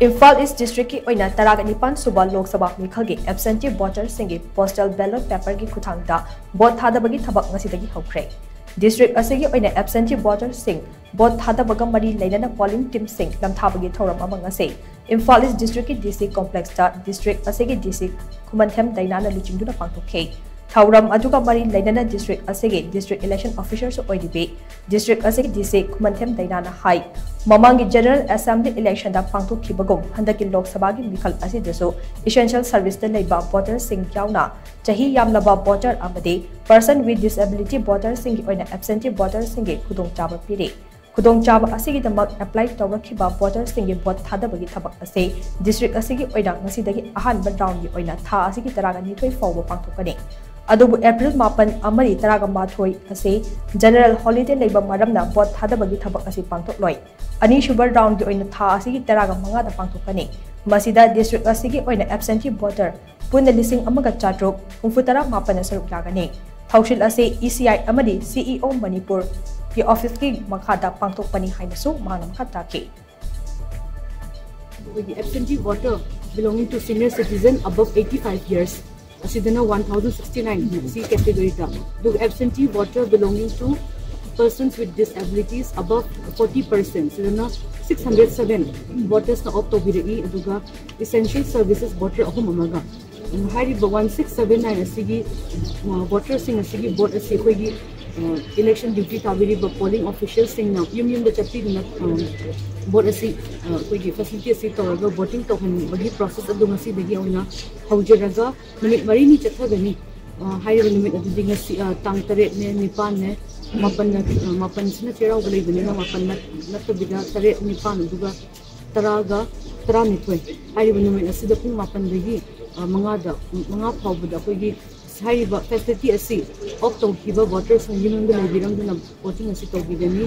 Imphal East District ki oina Thabagi shuba Lok Sabha Meekhal ki absentee voter singi postal ballot paper ki khuthang da vote Thabagi Thabak Ngasidagi Houkhre. District asigi oina absentee voter sing vote Thabaga mari lainana polling team sing lam Thabagi thoram amang ase. Imphal East District ki DC complex da district asigi DC Kumanthem dainana luchingduna pangthokhe. Thauram aduga mari lainana district asigi district election officers oidibe district asigi DC Kumanthem dainana hai. Mamangi General Assembly election da pangthokkhibagum handaki Lok Sabha Meekhal asidasu essential service da leiba voter sing yauna chahi yamlaba voter amade person with disability voter sing oina absentee voter sing ge khudong chaba pire. Khudong chaba asigi damak apply tawrakhiba voter sing ge vote Thabagi Thabak ase district asigi oina ngasidagi ahanba round gi oina tha asigi taraga nithoi fawba pangthokani. Adubu April mapan amari taraga mathoi ase general holiday leiba maramna vote Thabagi Thabak ase pangthokloi. Ani shuba round gi oina tha asigi taraga manga da pangthokani. Masida district asigi oina absentee voter punna lising amaga chatruk humfutara mapan saruk lagani. Thaushil ase ECI amadi CEO Manipur ki office ki makhada pangthokpani hainasu manam khataki. The absentee voter belonging to senior citizen above 85 years. Asidana 1069 C category ta. The absentee voter belonging to persons with disabilities above 40%. Asidana 607 voters na opt obiri aduga essential services voter ahum amaga. Hari 1679 asigi voters sing asigi vote asi khoi election duty tabiri ba polling officials sing na yum da chapti na vote asi khoi facility asi toraga voting to han bagi process adu ngasi dagi auna haujeraga minute mari ni chathagani hari minute adu dinga tang tare ne nipan ne mapan sina chera ugalai bani na mapan na to bida tare nipan duga taraga tara nithoi hari minute asida pung mapan dagi manga phawbada khoi haiba facility asi of tawkiba voters ng yimang da biram da voting asi tawbidani